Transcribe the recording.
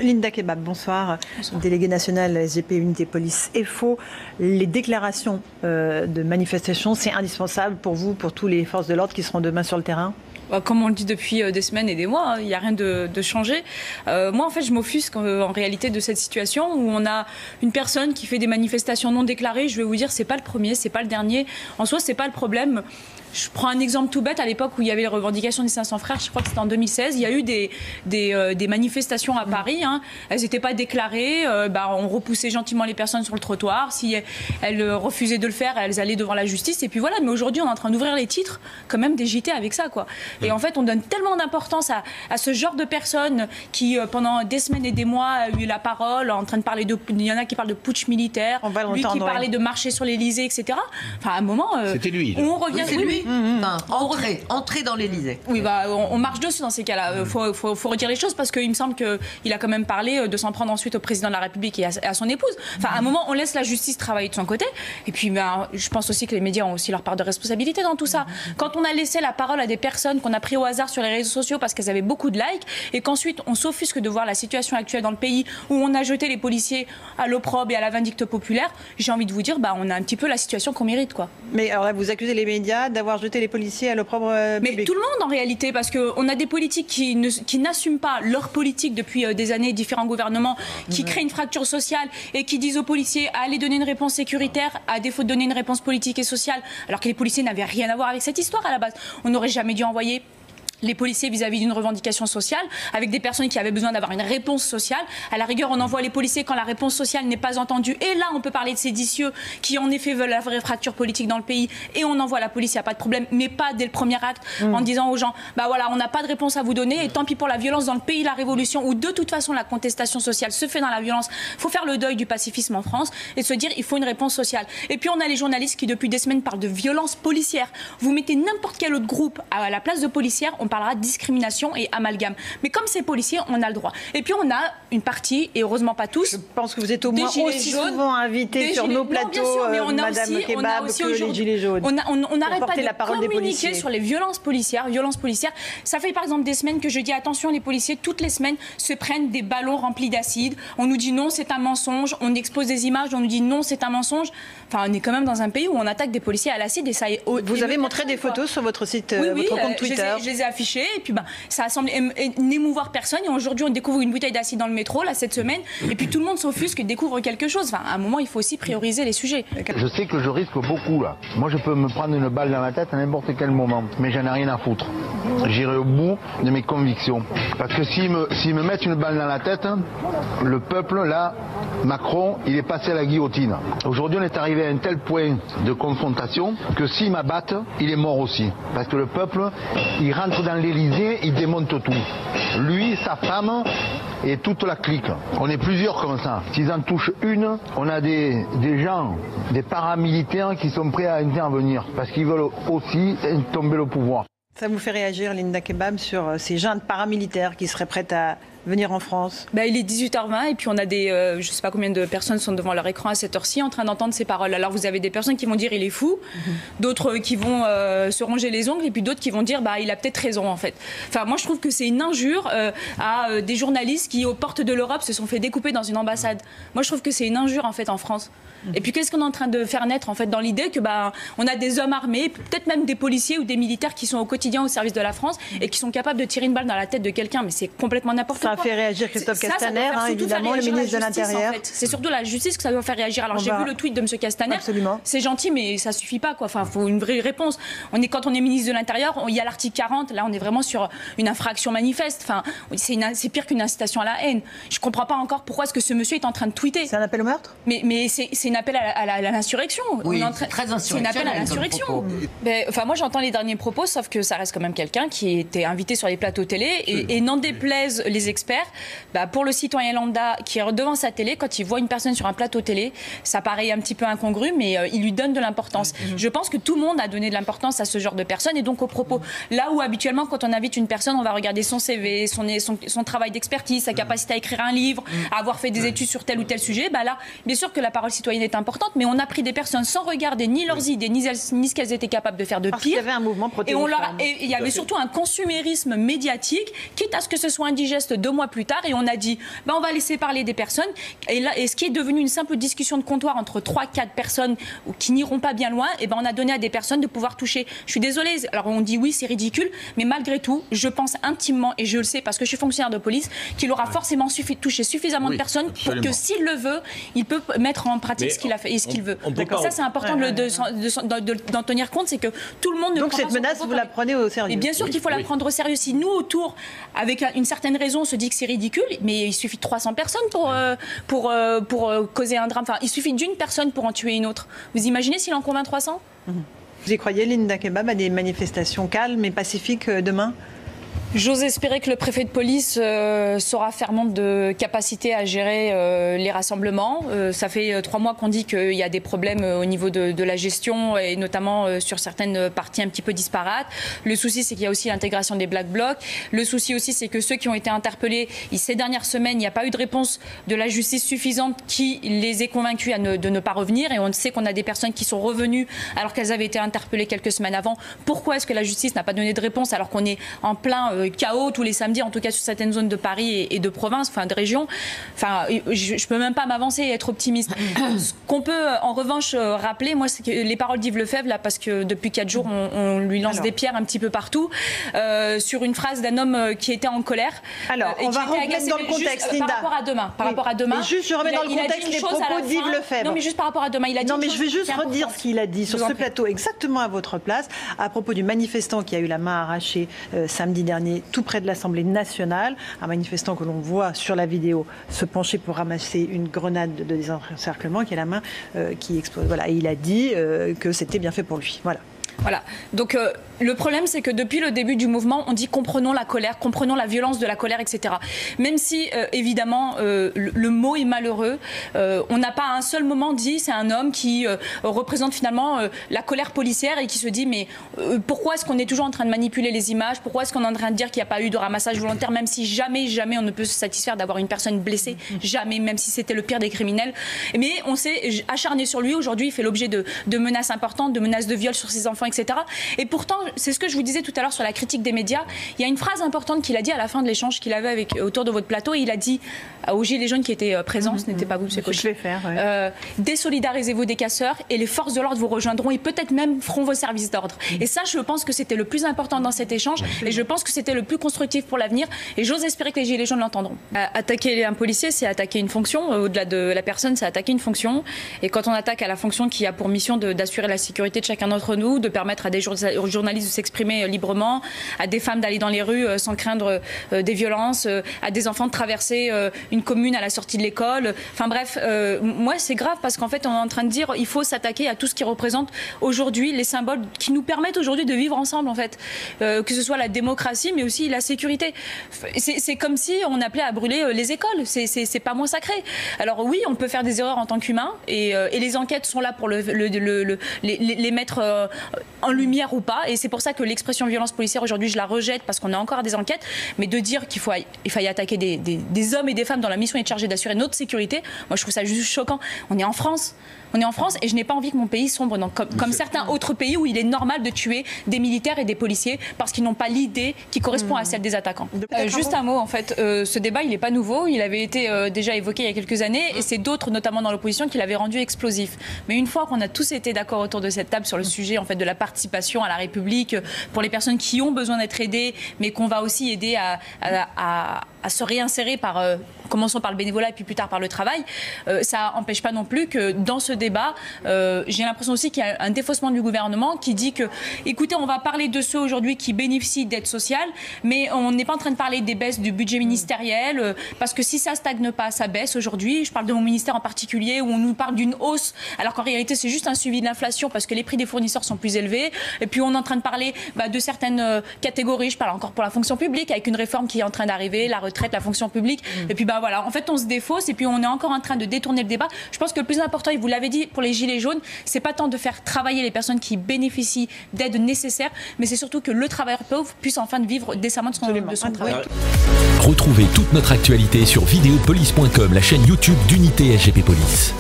Linda Kebab, bonsoir. Déléguée nationale SGP Unité Police FO. Les déclarations de manifestation, c'est indispensable pour vous, pour tous les forces de l'ordre qui seront demain sur le terrain? Comme on le dit depuis des semaines et des mois, il n'y a rien de changé. Moi, en fait, je m'offusque en réalité de cette situation où on a une personne qui fait des manifestations non déclarées. Je vais vous dire, c'est pas le premier, c'est pas le dernier. En soi, c'est pas le problème. Je prends un exemple tout bête. À l'époque où il y avait les revendications des 500 frères, je crois que c'était en 2016, il y a eu des manifestations à Paris. Hein. Elles n'étaient pas déclarées. On repoussait gentiment les personnes sur le trottoir. Si elles refusaient de le faire, elles allaient devant la justice. Et puis voilà. Mais aujourd'hui, on est en train d'ouvrir les titres quand même des JT avec ça, quoi. Et en fait, on donne tellement d'importance à ce genre de personnes qui, pendant des semaines et des mois, a eu la parole, en train de parler de... Il y en a qui parlent de putsch militaire, lui qui parlait de marcher sur l'Élysée, etc. Enfin, à un moment... C'était lui. On revient... C'est lui. Entrer dans l'Élysée. Oui, on marche dessus dans ces cas-là. Faut redire les choses parce qu'il me semble qu'il a quand même parlé de s'en prendre ensuite au président de la République et à son épouse. Enfin, à un moment, on laisse la justice travailler de son côté. Et puis, je pense aussi que les médias ont aussi leur part de responsabilité dans tout ça. Quand on a laissé la parole à des personnes qu'on a pris au hasard sur les réseaux sociaux parce qu'elles avaient beaucoup de likes et qu'ensuite on s'offusque de voir la situation actuelle dans le pays où on a jeté les policiers à l'opprobre et à la vindicte populaire, j'ai envie de vous dire, on a un petit peu la situation qu'on mérite, quoi. Mais alors là, vous accusez les médias d'avoir jeté les policiers à l'opprobre public. Mais tout le monde en réalité, parce qu'on a des politiques qui n'assument pas leur politique depuis des années, différents gouvernements, qui créent une fracture sociale et qui disent aux policiers allez donner une réponse sécuritaire à défaut de donner une réponse politique et sociale, alors que les policiers n'avaient rien à voir avec cette histoire à la base. On n'aurait jamais dû envoyer les policiers vis-à-vis d'une revendication sociale, avec des personnes qui avaient besoin d'avoir une réponse sociale. À la rigueur, on envoie les policiers quand la réponse sociale n'est pas entendue. Et là, on peut parler de séditieux qui, en effet, veulent la vraie fracture politique dans le pays. Et on envoie la police, il n'y a pas de problème, mais pas dès le premier acte, en disant aux gens, voilà, on n'a pas de réponse à vous donner, et tant pis pour la violence dans le pays, la révolution, où de toute façon, la contestation sociale se fait dans la violence. Il faut faire le deuil du pacifisme en France et se dire, il faut une réponse sociale. Et puis, on a les journalistes qui, depuis des semaines, parlent de violence policière. Vous mettez n'importe quel autre groupe à la place de policière, on parlera de discrimination et amalgame. Mais comme c'est policier, on a le droit. Et puis on a une partie, et heureusement pas tous. Je pense que vous êtes au moins aussi souvent invités sur nos plateaux, Madame Kebab, que les Gilets jaunes. On n'arrête pas de communiquer sur les violences policières. Ça fait par exemple des semaines que je dis attention, les policiers, toutes les semaines, se prennent des ballons remplis d'acide. On nous dit non, c'est un mensonge. On expose des images, on nous dit non, c'est un mensonge. Enfin, on est quand même dans un pays où on attaque des policiers à l'acide et ça est... Vous avez montré des photos sur votre site, votre compte Twitter. Je les ai affichées. Et puis ça a semblé n'émouvoir personne. Et aujourd'hui, on découvre une bouteille d'acide dans le métro, là, cette semaine. Et puis tout le monde s'offusque et découvre quelque chose. Enfin, à un moment, il faut aussi prioriser les sujets. Je sais que je risque beaucoup, là. Moi, je peux me prendre une balle dans la tête à n'importe quel moment. Mais j'en ai rien à foutre. J'irai au bout de mes convictions. Parce que s'ils me mettent une balle dans la tête, le peuple, là, Macron, il est passé à la guillotine. Aujourd'hui, on est arrivé à un tel point de confrontation que s'ils m'abattent, il est mort aussi. Parce que le peuple, il rentre dans l'Élysée, il démonte tout. Lui, sa femme et toute la clique. On est plusieurs comme ça. S'ils en touchent une, on a des gens, des paramilitaires qui sont prêts à intervenir. Parce qu'ils veulent aussi tomber le pouvoir. Ça vous fait réagir, Linda Kebab, sur ces juntes paramilitaires qui seraient prêtes à venir en France? Il est 18h20 et puis on a je ne sais pas combien de personnes sont devant leur écran à cette heure-ci en train d'entendre ces paroles. Alors vous avez des personnes qui vont dire il est fou, d'autres qui vont se ronger les ongles et puis d'autres qui vont dire il a peut-être raison en fait. Enfin moi je trouve que c'est une injure à des journalistes qui aux portes de l'Europe se sont fait découper dans une ambassade. Moi je trouve que c'est une injure en fait en France. Et puis qu'est-ce qu'on est en train de faire naître en fait dans l'idée que on a des hommes armés, peut-être même des policiers ou des militaires qui sont au quotidien au service de la France et qui sont capables de tirer une balle dans la tête de quelqu'un, mais c'est complètement n'importe quoi. Ça a fait réagir Christophe Castaner, évidemment, le ministre de l'Intérieur. C'est surtout la justice que ça doit faire réagir. Alors j'ai vu le tweet de M. Castaner. Absolument. C'est gentil, mais ça suffit pas, quoi. Enfin, il faut une vraie réponse. Quand on est ministre de l'Intérieur, il y a l'article 40. Là, on est vraiment sur une infraction manifeste. Enfin, c'est pire qu'une incitation à la haine. Je comprends pas encore pourquoi est-ce que ce monsieur est en train de tweeter. C'est un appel au meurtre? Mais c'est un appel à l'insurrection. Oui, c'est très insurrectionnel. C'est un appel à l'insurrection. Enfin, moi, j'entends les derniers propos, sauf que ça reste quand même quelqu'un qui était invité sur les plateaux télé et n'en déplaise les experts. Pour le citoyen lambda qui est devant sa télé, quand il voit une personne sur un plateau télé, ça paraît un petit peu incongru, mais il lui donne de l'importance. Je pense que tout le monde a donné de l'importance à ce genre de personnes et donc aux propos. Là où habituellement, quand on invite une personne, on va regarder son CV, son travail d'expertise, sa capacité à écrire un livre, à avoir fait des études sur tel ou tel sujet. Là, bien sûr que la parole citoyenne est importante, mais on a pris des personnes sans regarder ni leurs idées, ni ce qu'elles étaient capables de faire de pire. Parce qu'il y avait un mouvement et il y avait surtout un consumérisme médiatique, quitte à ce que ce soit indigeste 2 mois plus tard et on a dit on va laisser parler des personnes. Et ce qui est devenu une simple discussion de comptoir entre 3-4 personnes qui n'iront pas bien loin, on a donné à des personnes de pouvoir toucher. Je suis désolée, alors on dit oui, c'est ridicule, mais malgré tout, je pense intimement, et je le sais parce que je suis fonctionnaire de police, qu'il aura forcément touché suffisamment de personnes pour que s'il le veut, il peut mettre en pratique ce qu'il a fait et ce qu'il veut. Ça, c'est important d'en tenir compte, c'est que tout le monde ne Donc cette menace, vous la prenez au sérieux? Et bien sûr qu'il faut la prendre au sérieux. Si nous, autour, avec une certaine raison, on se dit que c'est ridicule, mais il suffit de 300 personnes pour causer un drame. Enfin, il suffit d'une personne pour en tuer une autre. Vous imaginez s'il en convainc 300 ? Vous y croyez, Linda Kebab, à des manifestations calmes et pacifiques demain ? J'ose espérer que le préfet de police saura faire montre de capacité à gérer les rassemblements. Ça fait 3 mois qu'on dit qu'il y a des problèmes au niveau de la gestion et notamment sur certaines parties un petit peu disparates. Le souci, c'est qu'il y a aussi l'intégration des Black Blocs. Le souci aussi, c'est que ceux qui ont été interpellés ces dernières semaines, il n'y a pas eu de réponse de la justice suffisante qui les ait convaincus de ne pas revenir. Et on sait qu'on a des personnes qui sont revenues alors qu'elles avaient été interpellées quelques semaines avant. Pourquoi est-ce que la justice n'a pas donné de réponse alors qu'on est en plein chaos tous les samedis, en tout cas sur certaines zones de Paris et de province, enfin de région. Enfin, je peux même pas m'avancer et être optimiste. Ce qu'on peut en revanche rappeler, moi, c'est que les paroles d'Yves Lefebvre, là, parce que depuis 4 jours, on lui lance des pierres un petit peu partout, sur une phrase d'un homme qui était en colère. Alors, on va remettre dans le contexte, Linda. Par rapport à demain. Mais juste, je remets dans le contexte les propos d'Yves Lefebvre. Non, mais juste par rapport à demain, il a dit. Non, mais je vais juste redire ce qu'il a dit sur ce plateau, exactement à votre place, à propos du manifestant qui a eu la main arrachée samedi dernier, tout près de l'Assemblée nationale, un manifestant que l'on voit sur la vidéo se pencher pour ramasser une grenade de désencerclement qui est la main qui explose. Voilà, et il a dit que c'était bien fait pour lui. Voilà. Donc le problème, c'est que depuis le début du mouvement, on dit comprenons la colère, comprenons la violence de la colère, etc. Même si, évidemment, le mot est malheureux, on n'a pas à un seul moment dit c'est un homme qui représente finalement la colère policière et qui se dit mais pourquoi est-ce qu'on est toujours en train de manipuler les images? Pourquoi est-ce qu'on est en train de dire qu'il n'y a pas eu de ramassage volontaire, même si jamais on ne peut se satisfaire d'avoir une personne blessée, jamais, même si c'était le pire des criminels. Mais on s'est acharné sur lui. Aujourd'hui, il fait l'objet de menaces importantes, de menaces de viol sur ses enfants, etc. Et pourtant, c'est ce que je vous disais tout à l'heure sur la critique des médias. Il y a une phrase importante qu'il a dit à la fin de l'échange qu'il avait autour de votre plateau. Et il a dit aux Gilets jaunes qui étaient présents, ce n'était pas vous, c'est je vais faire. Désolidarisez-vous des casseurs et les forces de l'ordre vous rejoindront et peut-être même feront vos services d'ordre. Et ça, je pense que c'était le plus important dans cet échange et je pense que c'était le plus constructif pour l'avenir. Et j'ose espérer que les Gilets jaunes l'entendront. Attaquer un policier, c'est attaquer une fonction. Au-delà de la personne, c'est attaquer une fonction. Et quand on attaque à la fonction qui a pour mission d'assurer la sécurité de chacun d'entre nous, de permettre à des journalistes de s'exprimer librement, à des femmes d'aller dans les rues sans craindre des violences, à des enfants de traverser une commune à la sortie de l'école. Enfin bref, moi c'est grave parce qu'en fait on est en train de dire il faut s'attaquer à tout ce qui représente aujourd'hui les symboles qui nous permettent aujourd'hui de vivre ensemble en fait. Que ce soit la démocratie mais aussi la sécurité. C'est comme si on appelait à brûler les écoles. C'est pas moins sacré. Alors oui, on peut faire des erreurs en tant qu'humain et les enquêtes sont là pour les mettre en lumière ou pas, et c'est pour ça que l'expression violence policière aujourd'hui je la rejette parce qu'on a encore des enquêtes, mais de dire qu'il faille attaquer des hommes et des femmes dont la mission est chargée d'assurer notre sécurité, moi je trouve ça juste choquant. On est en France et je n'ai pas envie que mon pays sombre comme certains autres pays où il est normal de tuer des militaires et des policiers parce qu'ils n'ont pas l'idée qui correspond à celle des attaquants. Juste un mot en fait, ce débat il n'est pas nouveau, il avait été déjà évoqué il y a quelques années et c'est d'autres notamment dans l'opposition qui l'avaient rendu explosif. Mais une fois qu'on a tous été d'accord autour de cette table sur le sujet en fait de la participation à la République pour les personnes qui ont besoin d'être aidées mais qu'on va aussi aider à se réinsérer commençons par le bénévolat et puis plus tard par le travail, ça n'empêche pas non plus que dans ce débat, j'ai l'impression aussi qu'il y a un défaussement du gouvernement qui dit que, écoutez, on va parler de ceux aujourd'hui qui bénéficient d'aide sociale, mais on n'est pas en train de parler des baisses du budget ministériel, parce que si ça stagne pas, ça baisse aujourd'hui. Je parle de mon ministère en particulier, où on nous parle d'une hausse, alors qu'en réalité c'est juste un suivi de l'inflation, parce que les prix des fournisseurs sont plus élevés. Et puis on est en train de parler de certaines catégories, je parle encore pour la fonction publique, avec une réforme qui est en train d'arriver, la retraite, la fonction publique. Et puis voilà, en fait on se défausse et puis on est encore en train de détourner le débat. Je pense que le plus important, et vous l'avez dit pour les Gilets jaunes, c'est pas tant de faire travailler les personnes qui bénéficient d'aide nécessaire, mais c'est surtout que le travailleur pauvre puisse enfin vivre décemment de son travail. Retrouvez toute notre actualité sur videopolice.com, la chaîne YouTube d'Unité SGP Police.